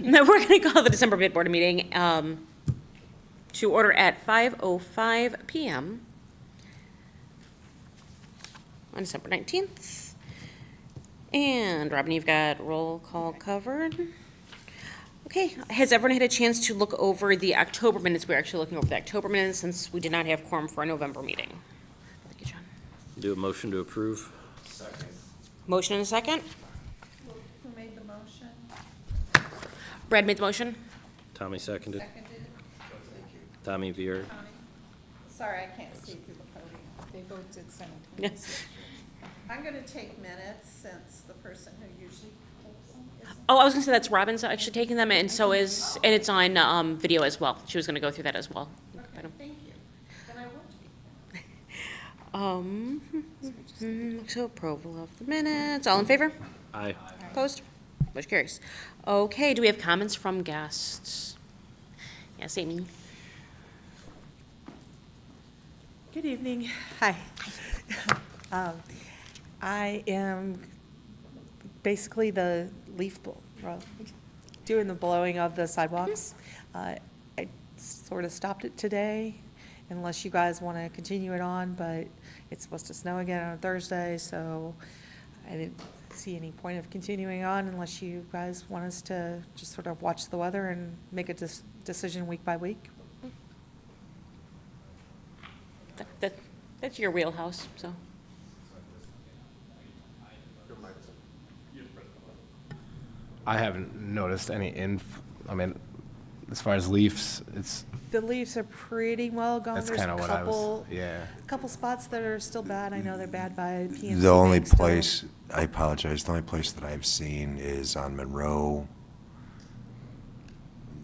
We're going to call the December bid board meeting to order at 5:05 PM on December 19th. And Robin, you've got roll call covered. Okay, has everyone had a chance to look over the October minutes? We're actually looking over the October minutes since we did not have quorum for our November meeting. Thank you, John. Do a motion to approve. Motion and a second? Who made the motion? Brad made the motion? Tommy seconded. Seconded? Tommy Vier. Tommy? Sorry, I can't see through the podium. They both did simultaneously. Yes. I'm gonna take minutes since the person who usually takes them isn't. Oh, I was gonna say that's Robin's actually taking them, and so is, and it's on video as well. She was gonna go through that as well. Okay, thank you. Then I will take. So approval of the minutes. All in favor? Aye. Opposed? Motion carries. Okay, do we have comments from guests? Yes, Amy? Good evening. Hi. I am basically the doing the blowing of the sidewalks. I sort of stopped it today unless you guys want to continue it on, but it's supposed to snow again on Thursday, so I didn't see any point of continuing on unless you guys want us to just sort of watch the weather and make a decision week by week. That's your wheelhouse, so. I haven't noticed any I mean, as far as leaves, it's, The leaves are pretty well gone. that's There's kind a of what I was, couple, yeah. couple spots that are still bad. I know they're bad by PNC. The only Bank still. place, I apologize, the only place that I've seen is on Monroe,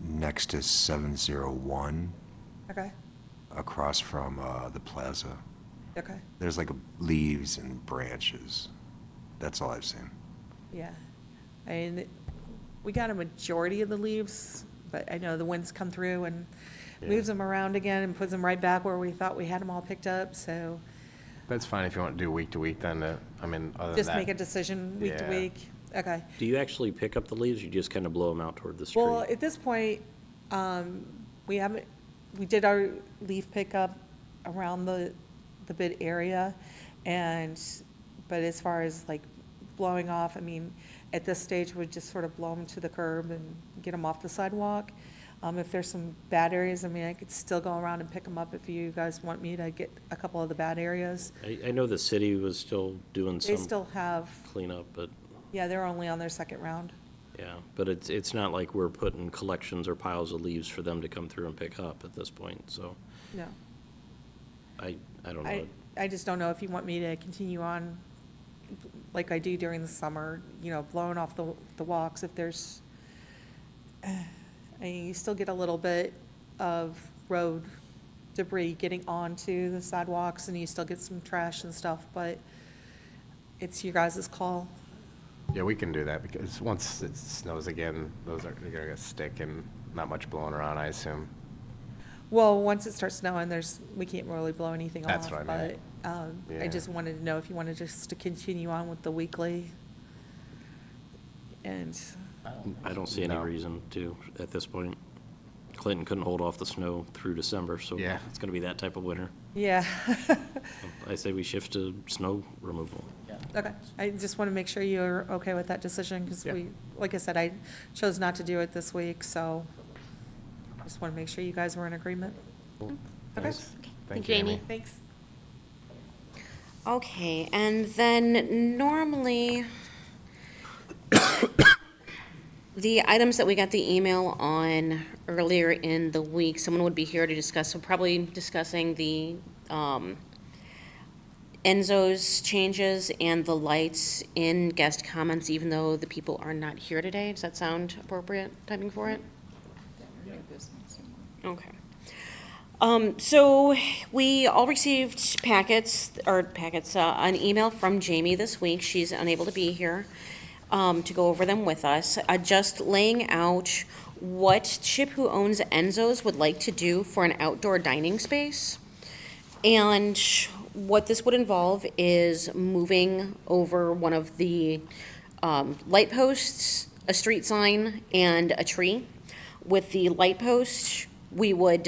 next to 701, Okay, across from the plaza. okay, There's like leaves and branches. That's all I've seen. yeah. I mean, we got a majority of the leaves, but I know the winds come through and moves them around again and puts them right back where we thought we had them all picked up, so That's fine if you want to do week to week then, I mean, other than just that. make a decision week to Yeah. week. Okay. Do you actually pick up the leaves? You just kind of blow them out toward the street? Well, at this point, we did our leaf pickup around the bid area, but as far as like blowing off, I mean, at this stage, we just sort of blow them to the curb and get them off the sidewalk. If there's some bad areas, I mean, I could still go around and pick them up if you guys want me to get a couple of the bad areas. I know the city was still doing They some still have, cleanup, but, yeah, they're only on their second round. yeah. But it's not like we're putting collections or piles of leaves for them to come through and pick up at this point, so No. I don't know. I just don't know if you want me to continue on like I do during the summer, blowing off the walks if there's, I mean, you still get a little bit of road debris getting onto the sidewalks and you still get some trash and stuff, but it's your guys' call. Yeah, we can do that because once it snows again, they're going to stick and not much blowing around, I assume. Well, once it starts snowing, we can't really blow anything off. That's what I meant. But I Yeah. just wanted to know if you wanted just to continue on with the weekly. And, I don't see any No. reason to at this point. Clinton couldn't hold off the snow through December, so Yeah. it's going to be that type of winter. yeah. I say we shift to snow removal. Okay, I just want to make sure you're okay with that decision, because Yeah. like I said, I chose not to do it this week, so just want to make sure you guys were in agreement. Cool. Okay. Thanks. Thank you, Amy. Thanks. Okay, and then normally, the items that we got the email on earlier in the week, someone would be here to discuss, so probably discussing the Enzo's changes and the lights in guest comments, even though the people are not here today. Does that sound appropriate timing for it? Okay. So we all received an email from Jamie this week. She's unable to be here to go over them with us, just laying out what Chip, who owns Enzo's, would like to do for an outdoor dining space. And what this would involve is moving over one of the light posts a street sign and a tree. With the light post, we would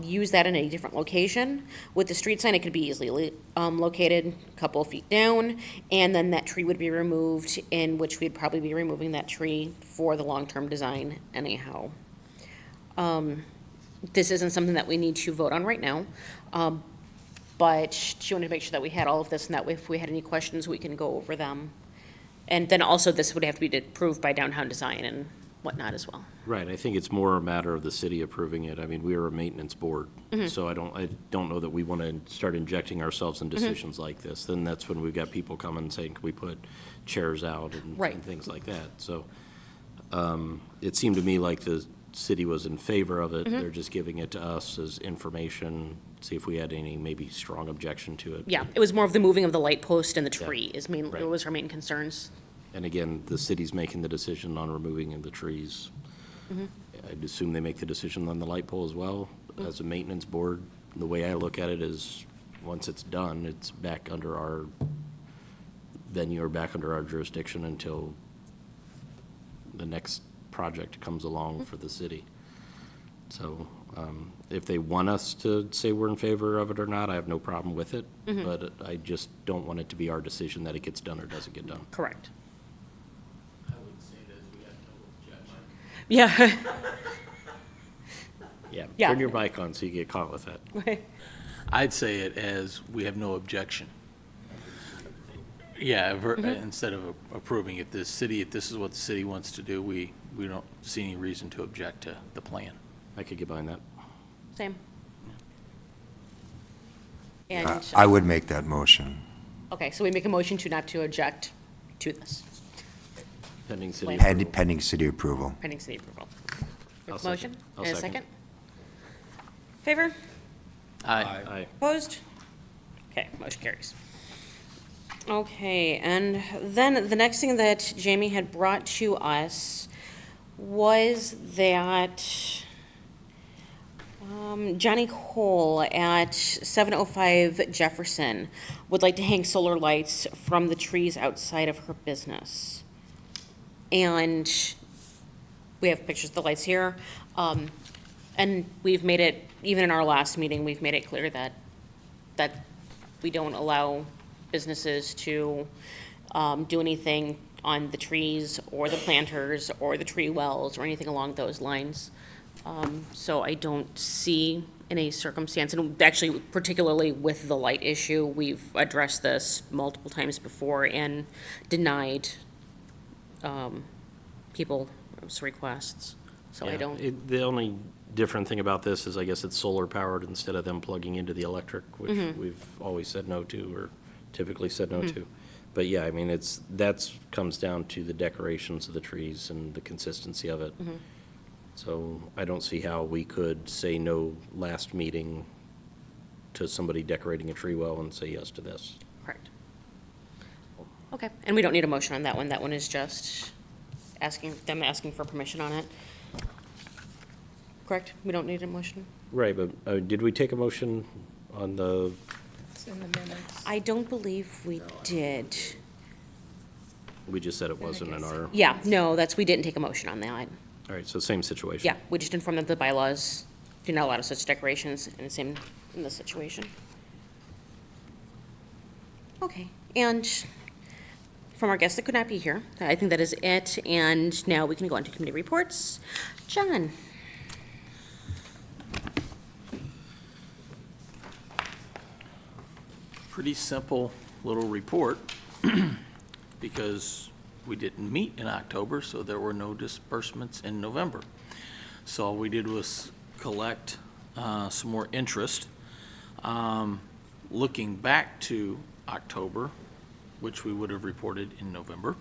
use that in a different location. With the street sign, it could be easily located a couple of feet down, and then that tree would be removed, in which we'd probably be removing that tree for the long-term design anyhow. This isn't something that we need to vote on right now, but she wanted to make sure that we had all of this, and that way if we had any questions, we can go over them. And then also, this would have to be approved by Downtown Design and whatnot as well. Right, I think it's more a matter of the city approving it. I mean, we are a maintenance board, so I don't know that we want to start injecting ourselves in decisions like this. Then that's when we've got people coming saying, can we put chairs out and Right. and things like that. So it seemed to me like the city was in favor of it. They're just giving it to us as information, see if we had any maybe strong objection to it. Yeah, it was more of the moving of the light post and the tree is mainly, Right. was our main concerns. And again, the city's making the decision on removing the trees. I'd assume they make the decision on the light pole as well. As a maintenance board, the way I look at it is, once it's done, it's back under our, then you're back under our jurisdiction until the next project comes along for the city. So if they want us to say we're in favor of it or not, I have no problem with it. But I just don't want it to be our decision that it gets done or doesn't get done. Correct. I would say that we have no objection. Yeah. Yeah, Yeah. turn your mic on so you get caught with that. I'd say it as we have no objection. Yeah, instead of approving, if this is what the city wants to do, we don't see any reason to object to the plan. I could get behind that. Same. And, I would make that motion. okay, so we make a motion to not to object to this, Pending city Plan. approval. Pending city approval. pending city approval. I'll With second. motion? I'll And a second. second? Favor? Aye. Opposed? Okay, motion carries. Okay, and then the next thing that Jamie had brought to us was that Johnny Cole at 705 Jefferson would like to hang solar lights from the trees outside of her business. And we have pictures of the lights here. And we've made it, even in our last meeting, we've made it clear that we don't allow businesses to do anything on the trees or the planters or the tree wells or anything along those lines. So I don't see any circumstance, and actually particularly with the light issue, we've addressed this multiple times before and denied people's requests. So I Yeah, don't, The only different thing about this is I guess it's solar powered instead of them plugging into the electric, which we've always said no to, or typically said no to. But yeah, I mean, that's comes down to the decorations of the trees and the consistency of it. So I don't see how we could say no last meeting to somebody decorating a tree well and say yes to this. correct. Okay, and we don't need a motion on that one. That one is just asking for permission on it. Correct? We don't need a motion? Right, but did we take a motion on the, It's in the minutes. I don't believe we did. we just said it wasn't in our, Yeah, no, we didn't take a motion on that. all right, so same situation. Yeah, we just informed that the bylaws do not allow such decorations, and it's in this situation. Okay, and from our guest that could not be here, I think that is it, and now we can go on to committee reports. John? Pretty simple little report, because we didn't meet in October, so there were no disbursements in November. So all we did was collect some more interest. Looking back to October, which we would have reported in November,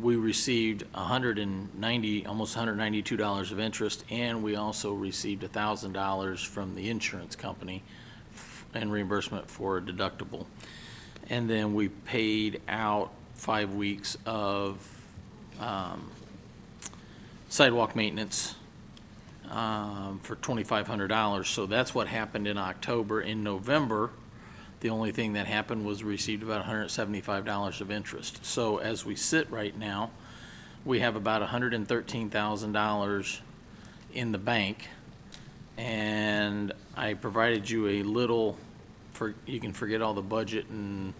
we received almost $192 of interest, and we also received $1,000 from the insurance company and reimbursement for a deductible. And then we paid out 5 weeks of sidewalk maintenance for $2,500. So that's what happened in October. In November, the only thing that happened was received about $175 of interest. So as we sit right now, we have about $113,000 in the bank. And I provided you a little, you can forget all the budget and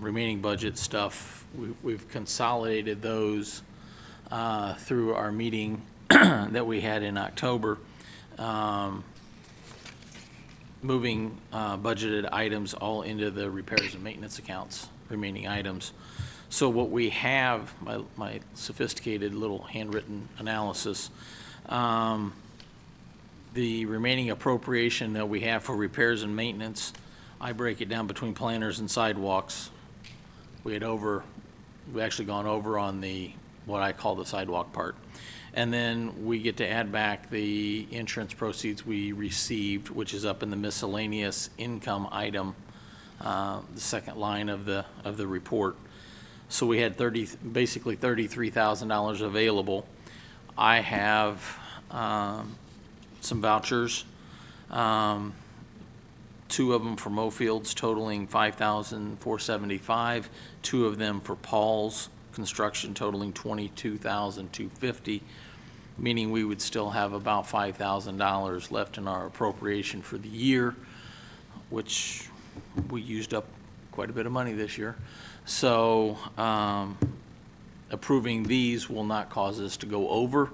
remaining budget stuff. We've consolidated those through our meeting that we had in October, moving budgeted items all into the repairs and maintenance accounts, remaining items. So what we have, my sophisticated little handwritten analysis, the remaining appropriation that we have for repairs and maintenance, I break it down between planters and sidewalks. We actually gone over on the, what I call the sidewalk part. And then we get to add back the insurance proceeds we received, which is up in the miscellaneous income item, the second line of the report. So we had basically $33,000 available. I have some vouchers, 2 of them for Mofields totaling $5,475, 2 of them for Paul's Construction totaling $22,250, meaning we would still have about $5,000 left in our appropriation for the year, which we used up quite a bit of money this year. So approving these will not cause us to go over.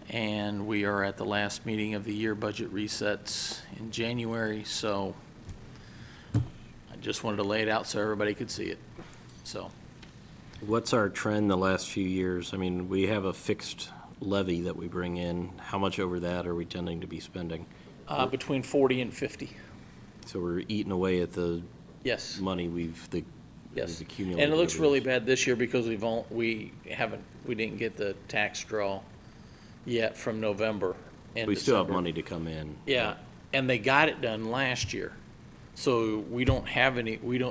And we are at the last meeting of the year, budget resets in January, so I just wanted to lay it out so everybody could see it, so. What's our trend the last few years? I mean, we have a fixed levy that we bring in. How much over that are we tending to be spending? Between 40 and 50, So we're eating away at the yes, money we've yes. accumulated. And it looks over really this. bad this year because we didn't get the tax draw yet from November and We still have December. money to come in. Yeah, and they got it done last year. So we don't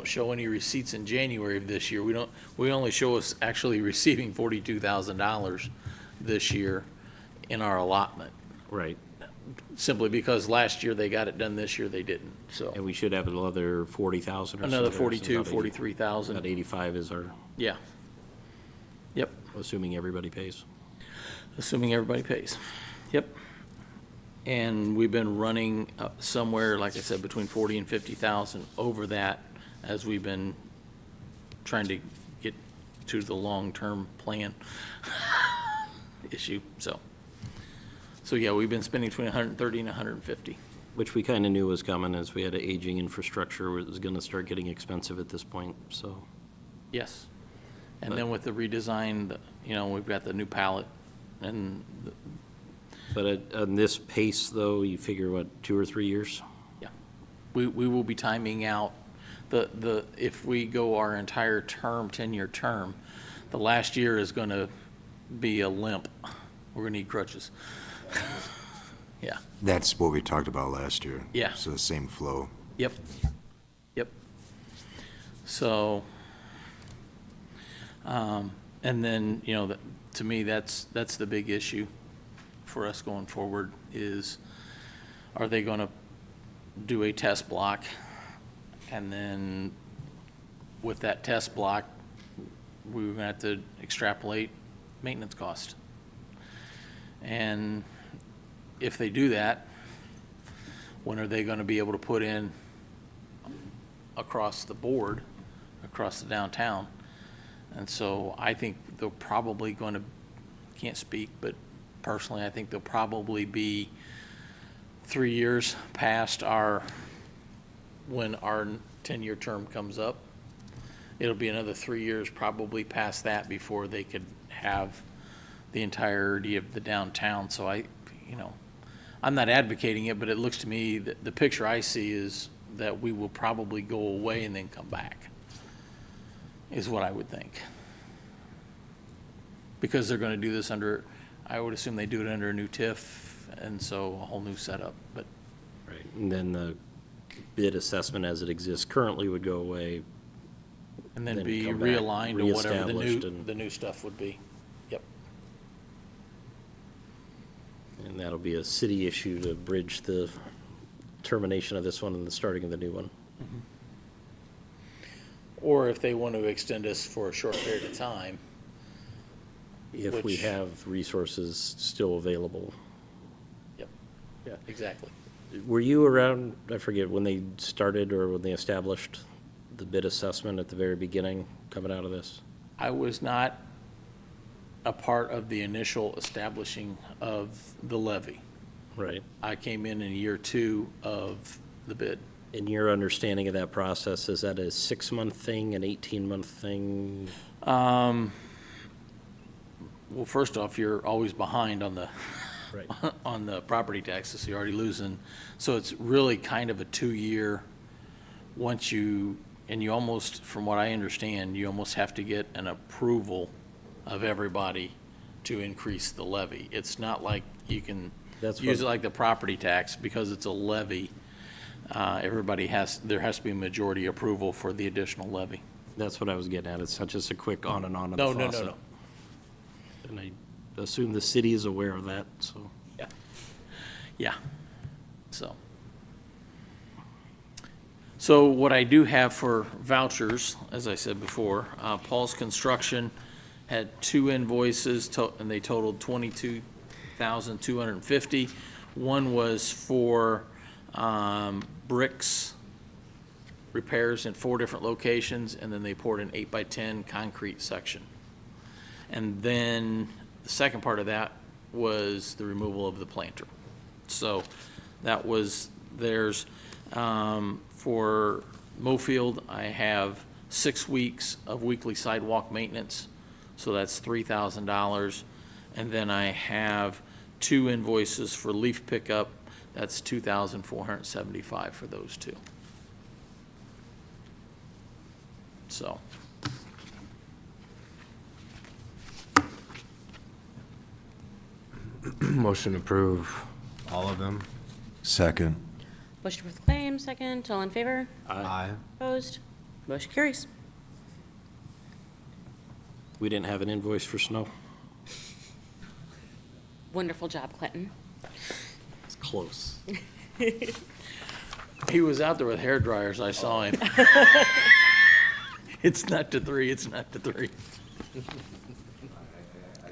show any receipts in January of this year. We only show us actually receiving $42,000 this year in our allotment, Right. simply because last year they got it done, this year they didn't, so. And we should have another 40,000 or so. Another there, so 42, about 80 43,000, About 85 is our, yeah. Yep, assuming everybody pays. assuming everybody pays, yep. And we've been running somewhere, like I said, between 40 and 50,000 over that as we've been trying to get to the long-term plan issue, so. So, yeah, we've been spending between 130 and 150. Which we kind of knew was coming as we had an aging infrastructure. It was going to start getting expensive at this point, so. Yes. And then with the redesign, we've got the new pallet and, But on this pace, though, you figure, what, 2 or 3 years? yeah. We will be timing out if we go our entire term, 10-year term, the last year is going to be a limp. We're going to need crutches. Yeah. That's what we talked about last year. Yeah. So the same flow. Yep. Yep. So, and then, to me, that's the big issue for us going forward is, are they going to do a test block? And then with that test block, we were going to have to extrapolate maintenance cost. And if they do that, when are they going to be able to put in across the board, across the downtown? And so I think they're probably going to, can't speak, but personally, I think they'll probably be 3 years past when our 10-year term comes up. It'll be another 3 years probably past that before they could have the entirety of the downtown. So I'm not advocating it, but it looks to me that the picture I see is that we will probably go away and then come back, is what I would think. Because they're going to do this I would assume they do it under a new TIF, and so a whole new setup, but. Right. And then the bid assessment as it exists currently would go away. And then Then be come back, realigned to whatever reestablished and- the new stuff would be. Yep. And that'll be a city issue to bridge the termination of this one and the starting of the new one. Or if they want to extend us for a short period of time, If we Which- have resources still available. Yep, yeah, exactly. Were you around, I forget, when they started or when they established the bid assessment at the very beginning coming out of this? I was not a part of the initial establishing of the levy. Right. I came in year 2 of the bid. In your understanding of that process, is that a 6-month thing, an 18-month thing? Well, first off, you're always behind on the, Right. on the property taxes, so you're already losing. So it's really kind of a 2-year, once you, and you almost, from what I understand, you almost have to get an approval of everybody to increase the levy. It's not like you can That's use it what- like the property tax, because it's a levy. Everybody there has to be a majority approval for the additional levy. That's what I was getting at. It's not just a quick on and on of the No, no, no, faucet. no. And I assume the city is aware of that, so. Yeah. Yeah, so. So what I do have for vouchers, as I said before, Paul's Construction had 2 invoices, and they totaled $22,250. One was for bricks repairs in 4 different locations, and then they poured an 8x10 concrete section. And then the second part of that was the removal of the planter. So that was theirs. For Mofield, I have 6 weeks of weekly sidewalk maintenance, so that's $3,000. And then I have 2 invoices for leaf pickup, that's $2,475 for those 2. So. Motion to approve all of them. Second. Motion to approve the claim, second, all in favor? Aye. Opposed? Motion carries. We didn't have an invoice for snow? Wonderful job, Clinton. It's close. He was out there with hair dryers, I saw him. It's not to 3, it's not to 3. I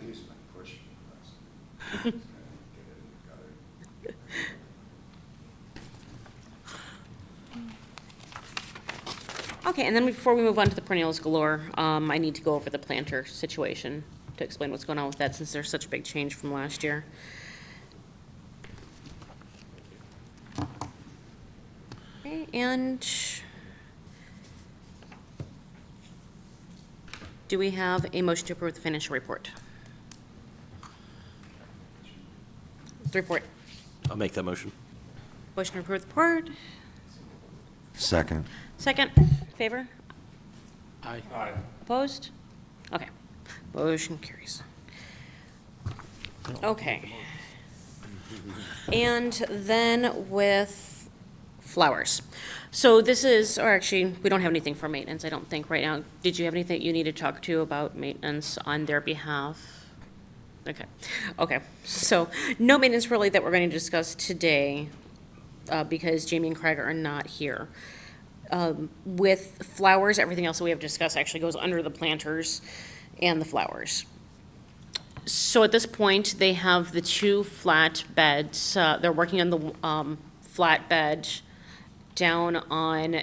use my push. Okay, and then before we move on to the perennials galore, I need to go over the planter situation to explain what's going on with that, since there's such a big change from last year. Okay, and do we have a motion to approve the financial report? The report. I'll make that motion. Motion to approve the report. Second. Second, favor? Aye. Opposed? Okay. Motion carries. Okay. And then with flowers. So this is, or actually, we don't have anything for maintenance, I don't think, right now. Did you have anything you need to talk to about maintenance on their behalf? Okay. Okay. So no maintenance really that we're going to discuss today, because Jamie and Craig are not here. With flowers, everything else that we have discussed actually goes under the planters and the flowers. So at this point, they have the 2 flat beds. They're working on the flat bed down on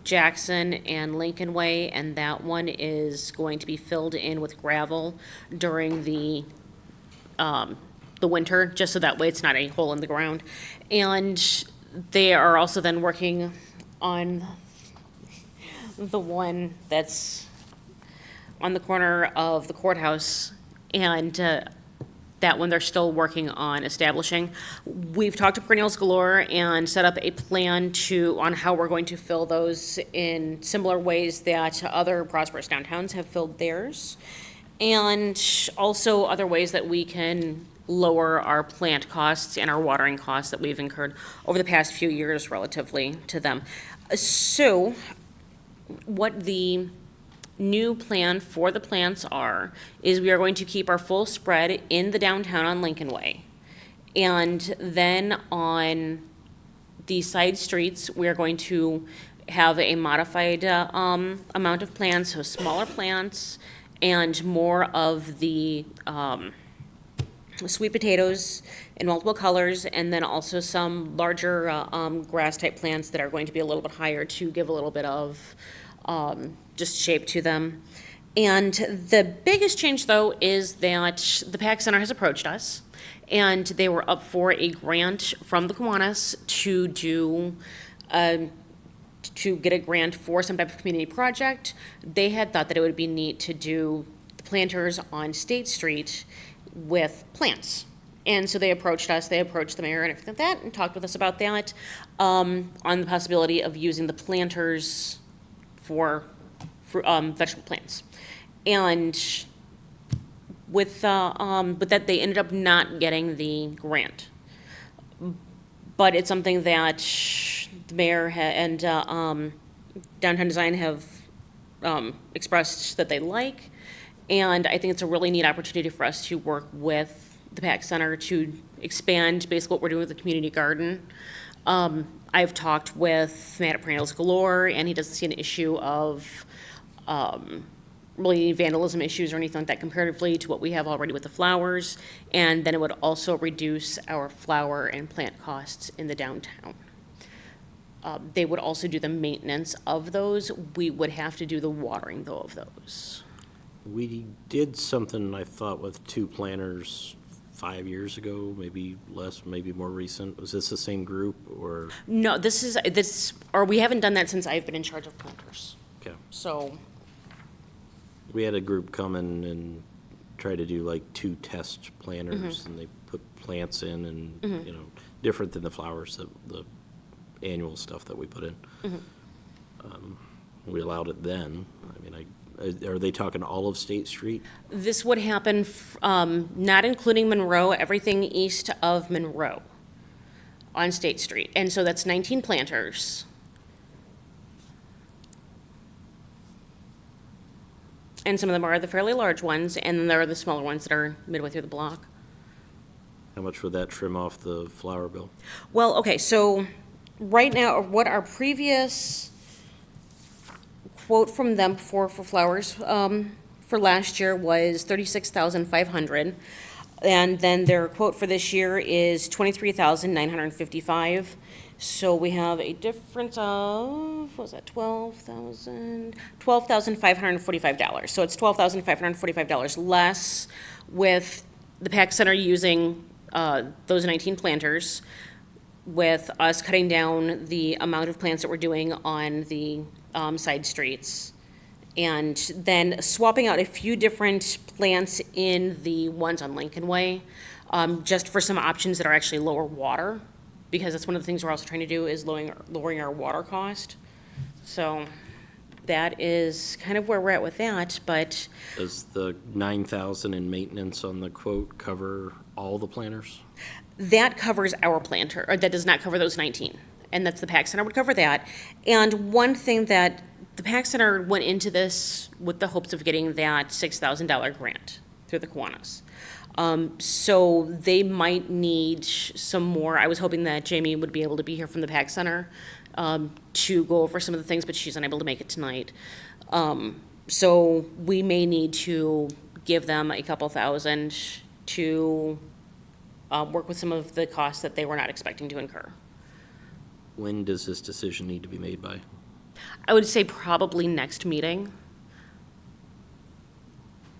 Jackson and Lincoln Way, and that one is going to be filled in with gravel during the winter, just so that way it's not a hole in the ground. And they are also then working on the one that's on the corner of the courthouse, and that one they're still working on establishing. We've talked to Perennials Galore and set up a plan on how we're going to fill those in similar ways that other prosperous downtowns have filled theirs, and also other ways that we can lower our plant costs and our watering costs that we've incurred over the past few years relatively to them. So what the new plan for the plants is we are going to keep our full spread in the downtown on Lincoln Way. And then on the side streets, we are going to have a modified amount of plants, so smaller plants, and more of the sweet potatoes in multiple colors, and then also some larger grass-type plants that are going to be a little bit higher to give a little bit of just shape to them. And the biggest change, though, is that the PAC Center has approached us, and they were up for a grant from the Kiwanis to do to get a grant for some type of community project. They had thought that it would be neat to do the planters on State Street with plants. And so they approached us, they approached the mayor and everything like that, and talked with us about that, on the possibility of using the planters for vegetable plants. And with that, they ended up not getting the grant. But it's something that the mayor and Downtown Design have expressed that they like. And I think it's a really neat opportunity for us to work with the PAC Center to expand basically what we're doing with the community garden. I've talked with Matt at Perennials Galore, and he doesn't see an issue of really any vandalism issues or anything like that comparatively to what we have already with the flowers. And then it would also reduce our flower and plant costs in the downtown. They would also do the maintenance of those. We would have to do the watering, though, of those. We did something, I thought, with 2 planters 5 years ago, maybe less, maybe more recent. Was this the same group, or? No, we haven't done that since I've been in charge of planters. Okay. So, We had a group come in and try to do like 2 test planters, and they put plants in and, you know, different than the flowers, the annual stuff that we put in. We allowed it then. I mean, are they talking all of State Street? this would happen, not including Monroe, everything east of Monroe on State Street. And so that's 19 planters. And some of them are the fairly large ones, and then there are the smaller ones that are midway through the block. How much would that trim off the flower bill? Well, okay, so right now, what our previous quote from them for flowers for last year was $36,500. And then their quote for this year is $23,955. So we have a difference of, what was that, $12,545. So it's $12,545 less with the PAC Center using those 19 planters, with us cutting down the amount of plants that we're doing on the side streets, and then swapping out a few different plants in the ones on Lincoln Way, just for some options that are actually lower water, because that's one of the things we're also trying to do is lowering our water cost. So that is kind of where we're at with that, but Does the 9,000 in maintenance on the quote cover all the planters? that covers our planter, or that does not cover those 19. And that's the PAC Center would cover that. And one thing that the PAC Center went into this with the hopes of getting that $6,000 grant through the Kiwanis. So they might need some more. I was hoping that Jamie would be able to be here from the PAC Center to go over some of the things, but she's unable to make it tonight. So we may need to give them a couple thousand to work with some of the costs that they were not expecting to incur. When does this decision need to be made by? I would say probably next meeting.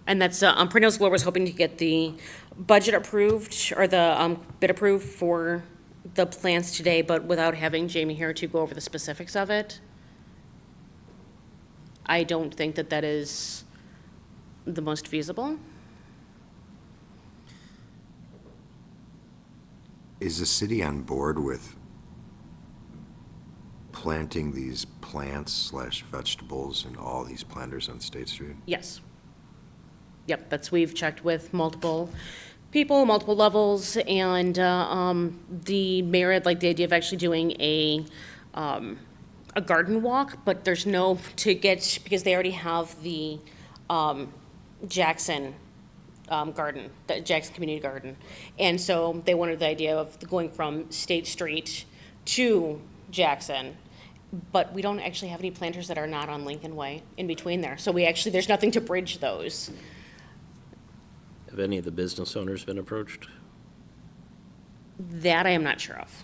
And that's, Perennials Galore was hoping to get the budget approved, or the bid approved for the plans today, but without having Jamie here to go over the specifics of it, I don't think that that is the most feasible. Is the city on board with planting these plants / vegetables in all these planters on State Street? Yes. Yep, we've checked with multiple people, multiple levels, and the mayor had liked the idea of actually doing a garden walk, but there's no, because they already have the Jackson garden, the Jackson Community Garden. And so they wanted the idea of going from State Street to Jackson but we don't actually have any planters that are not on Lincoln Way in between there. So we actually, there's nothing to bridge those. Have any of the business owners been approached? That I am not sure of.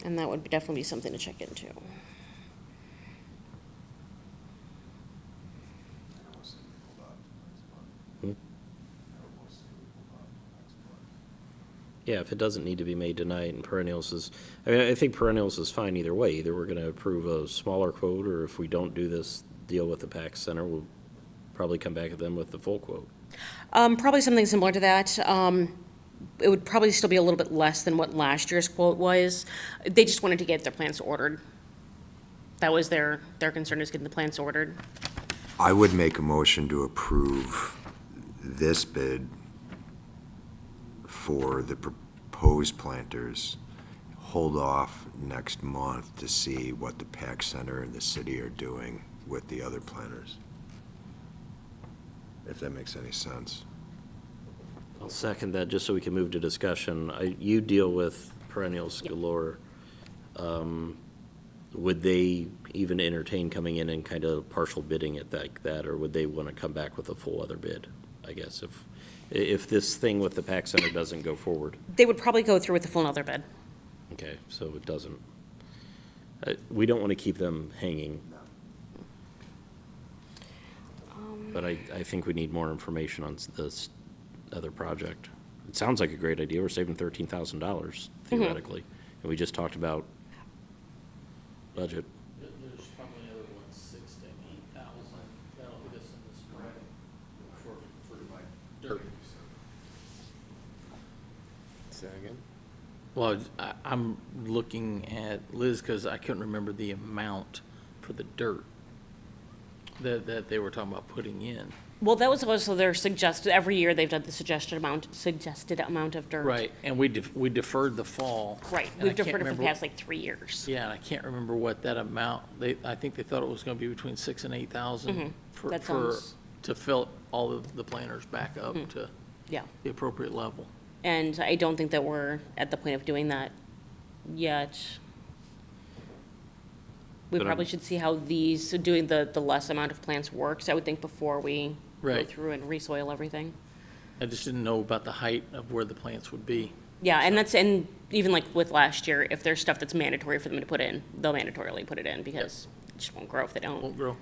And that would definitely be something to check into. Yeah, if it doesn't need to be made tonight and perennials is, I mean, I think perennials is fine either way. Either we're gonna approve a smaller quote, or if we don't do this deal with the PAC Center, we'll probably come back at them with the full quote. Probably something similar to that. It would probably still be a little bit less than what last year's quote was. They just wanted to get their plants ordered. That was their concern, is getting the plants ordered. I would make a motion to approve this bid for the proposed planters. Hold off next month to see what the PAC Center and the city are doing with the other planters. If that makes any sense. I'll second that, just so we can move to discussion. You deal with perennials galore. Would they even entertain coming in and kind of partial bidding at that, or would they want to come back with a full other bid? I guess if this thing with the PAC Center doesn't go forward. They would probably go through with the full other bid. Okay, so it doesn't, we don't want to keep them hanging. But I think we need more information on this other project. It sounds like a great idea. We're saving $13,000 theoretically. And we just talked about budget. There's probably another 6 to 8,000 that'll hit us in the spring for dirt. Say that again? Well, I'm looking at Liz, because I couldn't remember the amount for the dirt that they were talking about putting in. Well, that was also their suggested, every year they've done the suggested amount of dirt. Right, and we deferred the fall. Right, and I we've can't deferred it for the remember- past like 3 years. Yeah, and I can't remember what that amount, I think they thought it was gonna be between 6,000 and 8,000 That for, sounds- to fill all of the planters back up to Yeah, the appropriate level. and I don't think that we're at the point of doing that yet. We But probably should see how these, doing the less amount of plants works, I would think, before we go Right. through and resoil everything. I just didn't know about the height of where the plants would be. Yeah, and even like with last year, if there's stuff that's mandatory for them to put in, they'll mandatorily put it in, because it just won't grow if they don't. Won't grow.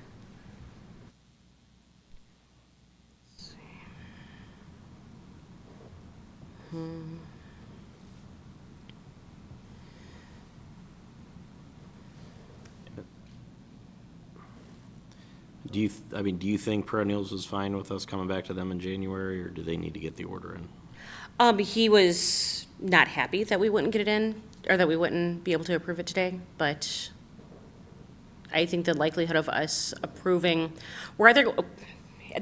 Do you think perennials is fine with us coming back to them in January, or do they need to get the order in? He was not happy that we wouldn't get it in, or that we wouldn't be able to approve it today, but I think the likelihood of us approving, at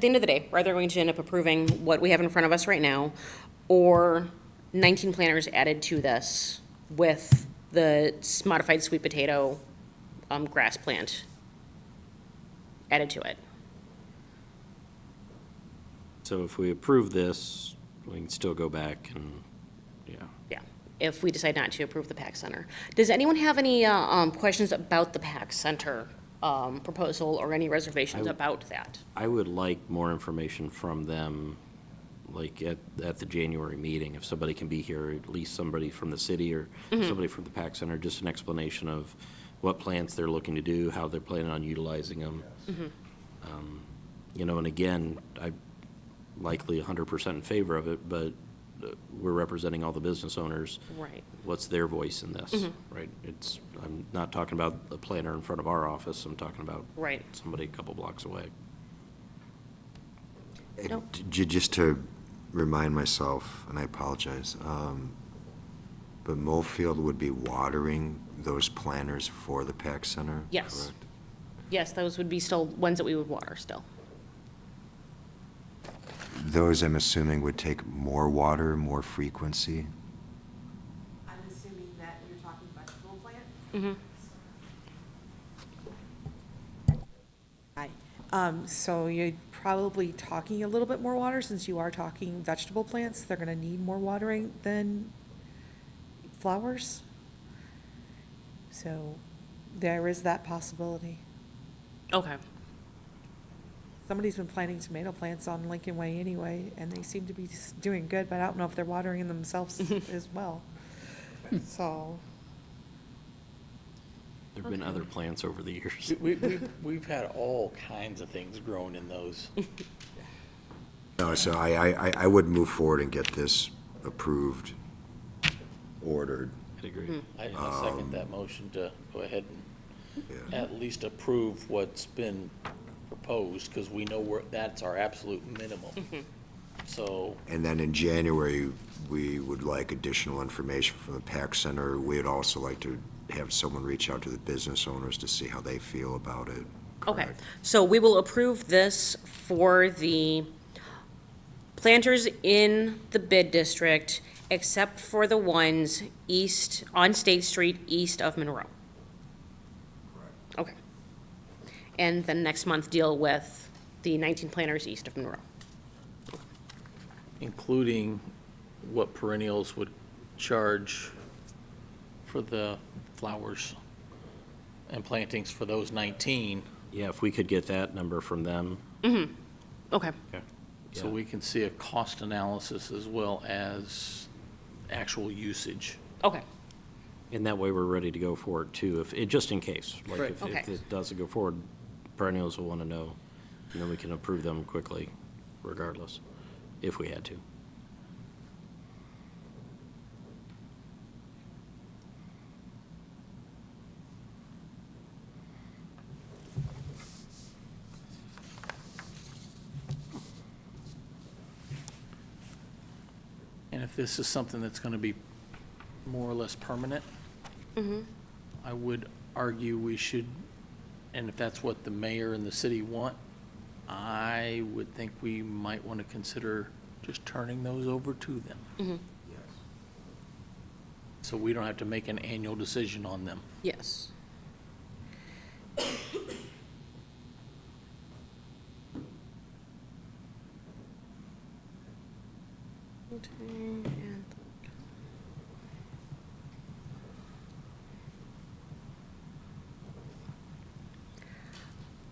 the end of the day, we're either going to end up approving what we have in front of us right now, or 19 planters added to this with the modified sweet potato grass plant added to it. So if we approve this, we can still go back and, yeah. Yeah, if we decide not to approve the PAC Center. Does anyone have any questions about the PAC Center proposal, or any reservations about that? I would like more information from them, like at the January meeting, if somebody can be here, at least somebody from the city or somebody from the PAC Center, just an explanation of what plans they're looking to do, how they're planning on utilizing them. And again, I'm likely 100% in favor of it, but we're representing all the business owners. Right. What's their voice in this, right? I'm not talking about a planner in front of our office, I'm talking about Right. somebody a couple blocks away. No. Just to remind myself, and I apologize, but Mofield would be watering those planters for the PAC Center? Yes. Correct? Yes, those would be still ones that we would water still. Those, I'm assuming, would take more water, more frequency? I'm assuming that you're talking vegetable plant? Hi. So you're probably talking a little bit more water, since you are talking vegetable plants. They're gonna need more watering than flowers. So there is that possibility. Okay. Somebody's been planting tomato plants on Lincoln Way anyway, and they seem to be doing good, but I don't know if they're watering themselves as well. So, There've been other plants over the years. We've had all kinds of things growing in those. No, so I would move forward and get this approved, ordered. I'd agree. I second that motion to go ahead and Yeah. at least approve what's been proposed, because we know that's our absolute minimum. So, And then in January, we would like additional information from the PAC Center. We'd also like to have someone reach out to the business owners to see how they feel about it. Okay, Correct. so we will approve this for the planters in the bid district, except for the ones east, on State Street, east of Monroe. Okay. And then next month, deal with the 19 planters east of Monroe. including what perennials would charge for the flowers and plantings for those 19, Yeah, if we could get that number from them. Okay, Okay. so Yeah. we can see a cost analysis as well as actual usage. okay, And that way we're ready to go forward too, just in case. Like Right. if Okay. it doesn't go forward, perennials will want to know, and then we can approve them quickly regardless, if we had to. And if this is something that's going to be more or less permanent, I would argue we should, and if that's what the mayor and the city want, I would think we might want to consider just turning those over to them. So we don't have to make an annual decision on them. yes.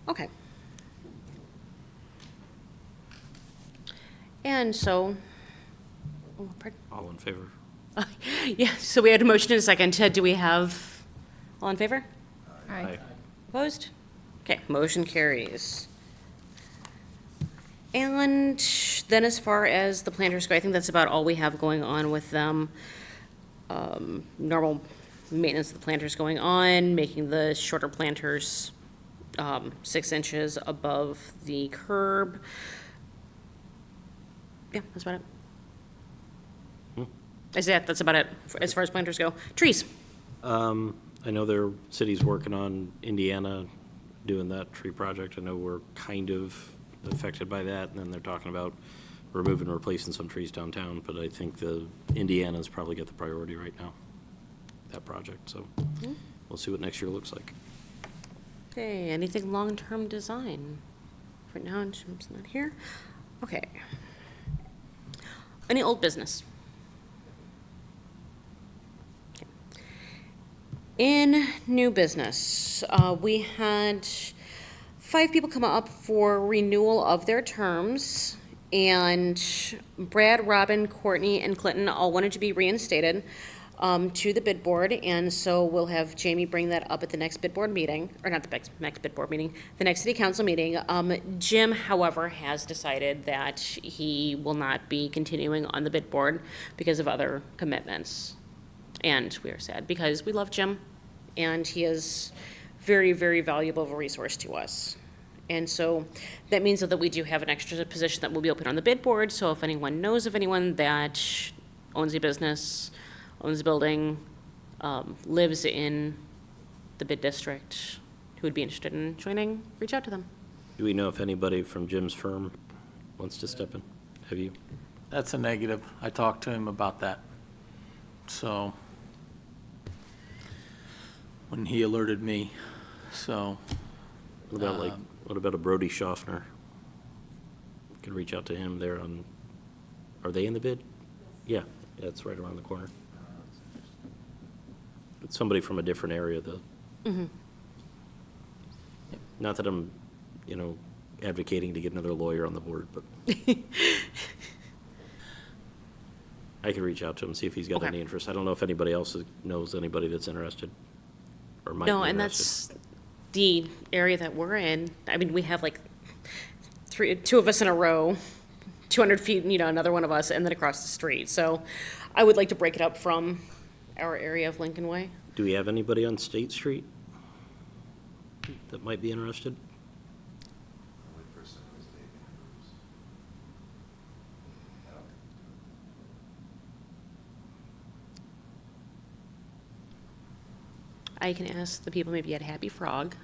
Okay. And so, oh, pardon? All in favor? Yeah, so we had a motion and a second. Ted, do we have, all in favor? Aye. Opposed? Okay, motion carries. And then as far as the planters go, I think that's about all we have going on with them. Normal maintenance of the planters going on, making the shorter planters 6 inches above the curb. Yeah, that's about it. That's about it, as far as planters go. Trees. I know their city's working on Indiana, doing that tree project. I know we're kind of affected by that, and then they're talking about removing and replacing some trees downtown, but I think Indiana's probably got the priority right now, that project, so we'll see what next year looks like. Okay, anything long-term design? Right now, Jim's not here. Okay. Any old business? Okay. In new business, we had 5 people come up for renewal of their terms, and Brad, Robin, Courtney, and Clinton all wanted to be reinstated to the bid board, and so we'll have Jamie bring that up at the next bid board meeting, or not the next bid board meeting, the next city council meeting. Jim, however, has decided that he will not be continuing on the bid board because of other commitments. And we are sad, because we love Jim, and he is very, very valuable of a resource to us. And so that means that we do have an extra position that will be open on the bid board, so if anyone knows of anyone that owns a business, owns a building, lives in the bid district, who would be interested in joining, reach out to them. Do we know if anybody from Jim's firm wants to step in? Have you? That's a negative. I talked to him about that. So, when he alerted me, so. What about what about a Brody Schaffner? Could reach out to him there on, are they in the bid? Yeah, it's right around the corner. It's somebody from a different area, though. Not that I'm, advocating to get another lawyer on the board, but I could reach out to him, see if he's got Okay. any interest. I don't know if anybody else knows anybody that's interested or might be No, and interested. that's the area that we're in. I mean, we have like two of us in a row, 200 feet, another one of us, and then across the street. So I would like to break it up from our area of Lincoln Way. Do we have anybody on State Street that might be interested? I can ask the people maybe at Happy Frog,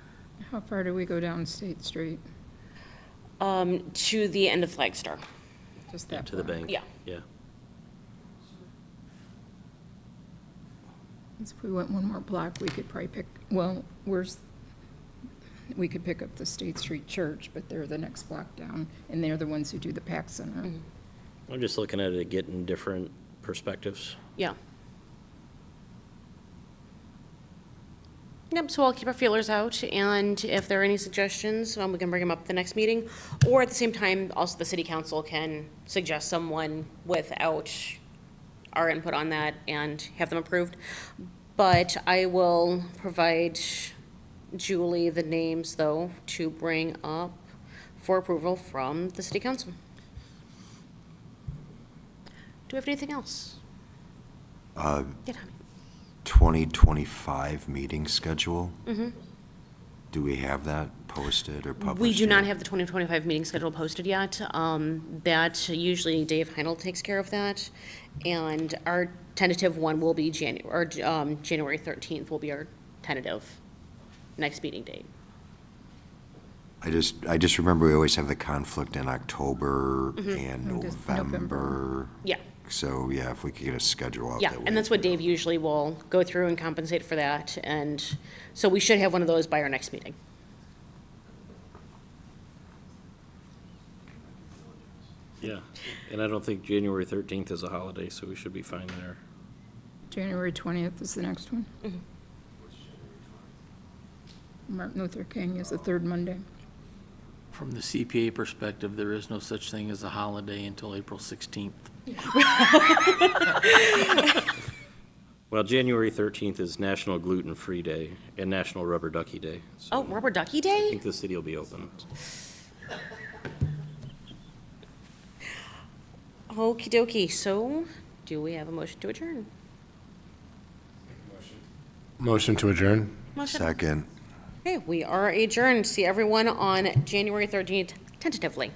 How far do we go down State Street? to the end of Flagstar. Just that To the far? bank? Yeah. Yeah. If we went one more block, we could probably we could pick up the State Street Church, but they're the next block down, and they're the ones who do the PAC Center. I'm just looking at it, getting different perspectives. Yeah. Yep, so I'll keep our feelers out, and if there are any suggestions, we can bring them up at the next meeting. Or at the same time, also the city council can suggest someone without our input on that and have them approved. But I will provide Julie the names, though, to bring up for approval from the city council. Do we have anything else? Yeah, Tommy. 2025 meeting schedule? Do we have that posted or published? We do not yet? have the 2025 meeting schedule posted yet. That usually Dave Heinel takes care of that. And our tentative one will be January 13th will be our tentative next meeting date. I just remember we always have the conflict in October and And just November. November. Yeah, So, yeah, if we could get a schedule out yeah, that and that's what Dave usually will go through and compensate for that. And so we should have one of those by our next meeting. Yeah. And I don't think January 13th is a holiday, so we should be fine there. January 20th is the next one. Martin Luther King is the third Monday. From the CPA perspective, there is no such thing as a holiday until April 16th. Well, January 13th is National Gluten Free Day and National Rubber Ducky Day. So Oh, Rubber Ducky I Day? think the city will be open. Okie dokie, so do we have a motion to adjourn? Motion to adjourn? Motion. Second. Okay, we are adjourned. See everyone on January 13th tentatively.